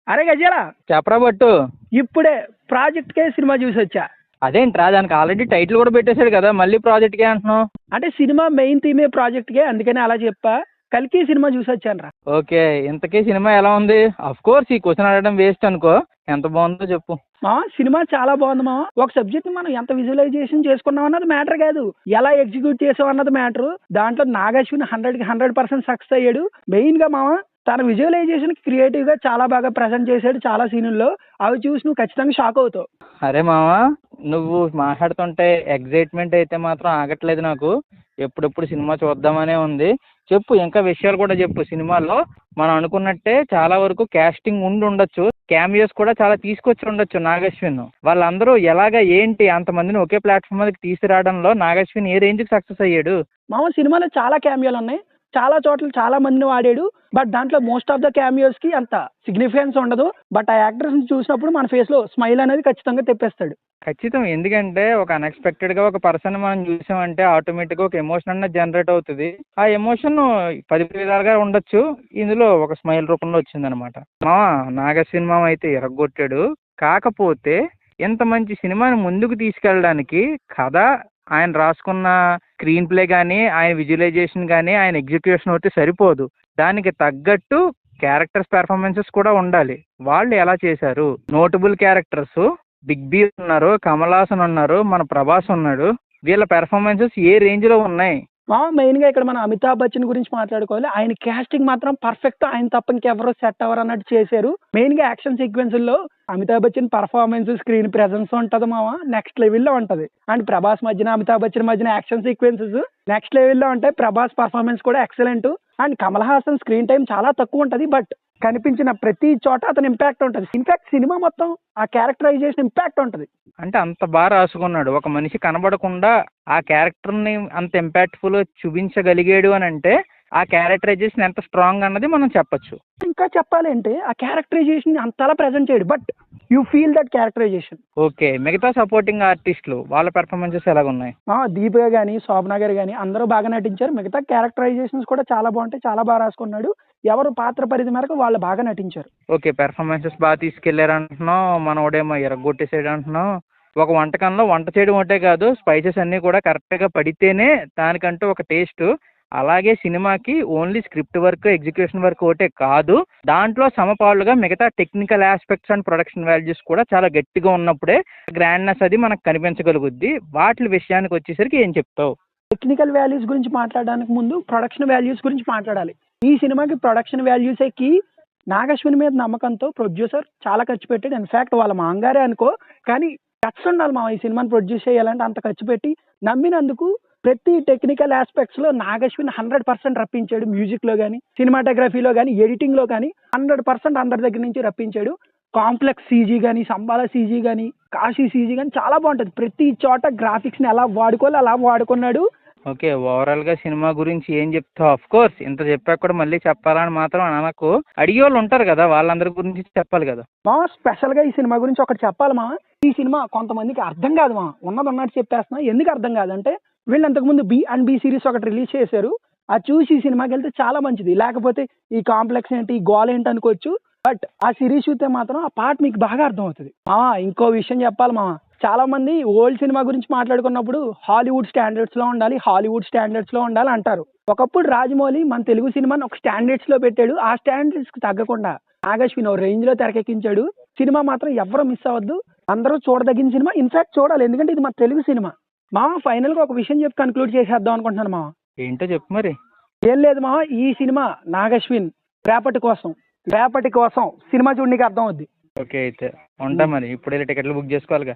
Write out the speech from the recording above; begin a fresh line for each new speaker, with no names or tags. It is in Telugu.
అరే గజేలా,
చెప్పరా బట్టు.
ఇప్పుడే ప్రాజెక్ట్ కే సినిమా చూసి వచ్చా.
అదేంట్రా, దానికి ఆల్రెడీ టైటిల్ కూడా పెట్టేశాడు కదా, మళ్ళీ ప్రాజెక్ట్కే అంటున్నావు?
అంటే సినిమా మెయిన్ థీమే ప్రాజెక్ట్ కే, అందుకని అలా చెప్పా. కల్కి సినిమా చూసి వచ్చాను రా.
ఓకే, ఇంతకీ సినిమా ఎలా ఉంది? అఫ్ కోర్స్ ఈ క్వశ్చన్ అడగడం వేస్ట్ అనుకో. ఎంత బాగుందో చెప్పు.
సినిమా చాలా బాగుంది మామ. ఒక సబ్జెక్ట్ ని మనం ఎంత విజువలైజేషన్ చేసుకున్నాం అన్నది మ్యాటర్ కాదు, ఎలా ఎగ్జిక్యూట్ చేసాం అన్నది మ్యాటర్. దాంట్లో నాగశ్విన్ 100% సక్సెస్ అయ్యాడు. మెయిన్ గా మామ తన విజువలైజేషన్ క్రియేటివ్ గా చాలా బాగా ప్రజెంట్ చేశాడు చాలా సీనుల్లో. అవి చూసి నువ్వు ఖచ్చితంగా షాక్ అవుతావు.
అరే మావా, నువ్వు మాట్లాడుతుంటే ఎగ్జైట్మెంట్ అయితే మాత్రం ఆగట్లేదు నాకు. ఎప్పుడెప్పుడు సినిమా చూద్దామనే ఉంది. చెప్పు, ఇంకా విషయాలు కూడా చెప్పు. సినిమాలో మనం అనుకున్నట్టే చాలా వరకు క్యాస్టింగ్ ఉండి ఉండొచ్చు, క్యామియోస్ కూడా చాలా తీసుకొచ్చి ఉండొచ్చు నాగశ్విన్. వాళ్ళందరూ ఎలాగ ఏంటి అంతమందిని ఒకే ప్లాట్ఫామ్ మీదకి తీసుకురావడంలో నాగశ్విన్ ఏ రేంజ్కి సక్సెస్ అయ్యాడు?
మామ సినిమాలో చాలా క్యామియోలు ఉన్నాయి, చాలా చోట్ల చాలా మందిని వాడాడు. బట్ దాంట్లో మోస్ట్ ఆఫ్ ద క్యామియోస్ కి అంత సిగ్నిఫికెన్స్ ఉండదు. బట్ ఆ యాక్టర్స్ ని చూసినప్పుడు మన ఫేస్ లో స్మైల్ అనేది ఖచ్చితంగా తెప్పేస్తాడు.
ఖచ్చితం. ఎందుకంటే ఒక అన్ఎక్స్పెక్టెడ్గా ఒక పర్సన్ మనం చూసామంటే ఆటోమేటిక్గా ఒక ఎమోషన్ అన్నది జనరేట్ అవుతుంది. ఆ ఎమోషన్ 10 విధాలుగా ఉండొచ్చు, ఇందులో ఒక స్మైల్ రూపంలో వచ్చిందనమాట. నాగశ్విన్ మామ అయితే ఎరగొట్టాడు. కాకపోతే ఇంత మంచి సినిమాని ముందుకు తీసుకెళ్ళడానికి కథ, ఆయన రాసుకున్న స్క్రీన్ ప్లే కానీ, ఆయన విజువలైజేషన్ కానీ, ఆయన ఎగ్జిక్యూషన్ అయితే సరిపోదు. దానికి తగ్గట్టు క్యారెక్టర్స్ పెర్ఫార్మెన్సెస్ కూడా ఉండాలి. వాళ్ళు ఎలా చేశారు? నోటబుల్ క్యారెక్టర్స్ బిగ్ బి ఉన్నారు, కమల్ హాసన్ ఉన్నారు, మన ప్రభాస్ ఉన్నాడు. వీళ్ళ పెర్ఫార్మెన్సెస్ ఏ రేంజ్లో ఉన్నాయి?
మెయిన్ గా ఇక్కడ మనం అమితాబ్ బచ్చన్ గురించి మాట్లాడుకోవాలి. ఆయన క్యాస్టింగ్ మాత్రం పర్ఫెక్ట్, ఆయన తప్ప ఇంకెవరో సెట్ అవ్వరు అన్నట్టు చేశారు. మెయిన్ గా యాక్షన్ సీక్వెన్స్ లో Amitabh Bachchan performance, screen presence ఉంటది మామ, నెక్స్ట్ లెవెల్లో ఉంటది. అండ్ ప్రభాస్ మధ్యన అమితాబ్ బచ్చన్ మధ్యన యాక్షన్ సీక్వెన్సెస్ నెక్స్ట్ లెవెల్లో ఉంటాయి. ప్రభాస్ పర్ఫార్మెన్స్ కూడా excellent. And Kamal Haasan screen time చాలా తక్కువ ఉంటది, బట్ కనిపించిన ప్రతి చోట అతని ఇంపాక్ట్ ఉంటుంది. ఇన్ఫాక్ట్ సినిమా మొత్తం ఆ క్యారెక్టరైజేషన్ ఇంపాక్ట్ ఉంటుంది.
అంటే అంత బాగా రాసుకున్నాడు. ఒక మనిషి కనబడకుండా ఆ క్యారెక్టర్ని అంత ఇంపాక్ట్ఫుల్ చూపించగలిగాడు అని అంటే ఆ క్యారెక్టరైజేషన్ ఎంత స్ట్రాంగ్ అన్నది మనం చెప్పొచ్చు.
ఇంకా చెప్పాలి అంటే ఆ క్యారెక్టరైజేషన్ అంతలా ప్రెజెంట్ చేయడు, but you feel that characterisation.
Okay, మిగతా సపోర్టింగ్ ఆర్టిస్టులు వాళ్ళ పెర్ఫార్మెన్సెస్ ఎలాగున్నాయి?
దీపిక గానీ, శోభనా గారు కానీ అందరూ బాగా నటించారు. మిగతా క్యారెక్టరైజేషన్స్ కూడా చాలా బాగుంటాయి, చాలా బాగా రాసుకున్నాడు. ఎవరు పాత్ర పరిధి మేరకు వాళ్ళు బాగా నటించారు.
ఓకే, పెర్ఫార్మెన్సెస్ బాగా తీసుకెళ్లారు అంటున్నావు, మనోడేమో ఎరగొట్టేసాడు అంటున్నావు. ఒక వంటకంలో వంట చేయడం ఒకటే కాదు, స్పైసెస్ అన్నీ కూడా కరెక్ట్గా పడితేనే దానికంటూ ఒక టేస్ట్. అలాగే సినిమాకి only script work, execution work ఒకటే కాదు, దాంట్లో సమపాలుగా మిగతా technical aspects and production values కూడా చాలా గట్టిగా ఉన్నప్పుడే గ్రాండ్నెస్ అది మనకు కనిపించగలుగుద్ది. వాటి విషయానికి వచ్చేసరికి ఏం చెప్తావు?
టెక్నికల్ వాల్యూస్ గురించి మాట్లాడడానికి ముందు ప్రొడక్షన్ వాల్యూస్ గురించి మాట్లాడాలి. ఈ సినిమాకి ప్రొడక్షన్ వాల్యూసే కీ. నాగశ్విన్ మీద నమ్మకంతో ప్రొడ్యూసర్ చాలా ఖర్చు పెట్టాడు. ఇన్ఫాక్ట్ వాళ్ళ మాంగారే అనుకో, కానీ ఖర్చు ఉండాలి మా ఈ సినిమాని ప్రొడ్యూస్ చేయాలంటే. అంత ఖర్చు పెట్టి నమ్మినందుకు ప్రతి టెక్నికల్ ఆస్పెక్ట్స్ లో నాగశ్విన్ 100% రప్పించాడు. మ్యూజిక్ లో కానీ, సినిమాటోగ్రఫీలో కానీ, ఎడిటింగ్ లో కానీ 100% అందరి దగ్గర నుంచి రప్పించాడు. కాంప్లెక్స్ సీజీ కానీ, సంబాల సీజీ కానీ, కాశీ సీజీ కానీ చాలా బాగుంటుంది. ప్రతి చోట గ్రాఫిక్స్ ని ఎలా వాడుకోవాలి అలా వాడుకున్నాడు.
ఓకే, ఓవరాల్గా సినిమా గురించి ఏం చెప్తావు? ఆఫ్ కోర్స్ ఇంత చెప్పాక కూడా మళ్ళీ చెప్పాలని మాత్రం అనకు. అడిగే వాళ్ళు ఉంటారు కదా, వాళ్ళందరి గురించి చెప్పాలి కదా.
స్పెషల్గా ఈ సినిమా గురించి ఒకటి చెప్పాలి మా. ఈ సినిమా కొంతమందికి అర్థం కాదు మా, ఉన్నది ఉన్నట్టు చెప్పేస్తున్నా. ఎందుకు అర్థం కాదంటే వీళ్ళు అంతకుముందు బి అండ్ బి సిరీస్ ఒకటి రిలీజ్ చేశారు. అది చూసి ఈ సినిమాకి వెళ్తే చాలా మంచిది. లేకపోతే ఈ కాంప్లెక్స్ ఏంటి, ఈ గోల్ ఏంటి అనుకోవచ్చు. బట్ ఆ సిరీస్ చూస్తే మాత్రం ఆ పార్ట్ మీకు బాగా అర్థం అవుతుంది. ఇంకో విషయం చెప్పాలి మా, చాలా మంది ఓల్డ్ సినిమా గురించి మాట్లాడుకున్నప్పుడు హాలీవుడ్ స్టాండర్డ్స్ లో ఉండాలి, హాలీవుడ్ స్టాండర్డ్స్ లో ఉండాలి అంటారు. ఒకప్పుడు రాజమౌళి మన తెలుగు సినిమాని ఒక స్టాండర్డ్స్ లో పెట్టాడు. ఆ స్టాండర్డ్స్ కి తగ్గకుండా నాగశ్విన్ రేంజ్ లో తెరకెక్కించాడు. సినిమా మాత్రం ఎవరు మిస్ అవ్వద్దు, అందరూ చూడదగిన సినిమా. ఇన్ఫాక్ట్ చూడాలి, ఎందుకంటే ఇది మా తెలుగు సినిమా. ఫైనల్ గా ఒక విషయం చెప్పి కన్క్లూడ్ చేసేద్దాం అనుకుంటున్నాను మా.
ఏంటో చెప్పు మరి.
ఏం లేదు మా, ఈ సినిమా నాగశ్విన్ రేపటి కోసం సినిమా చూడడానికి అర్థం అవుద్ది.
ఓకే, అయితే ఉంటా మరి. ఇప్పుడే టికెట్లు బుక్ చేసుకోవాలిగా.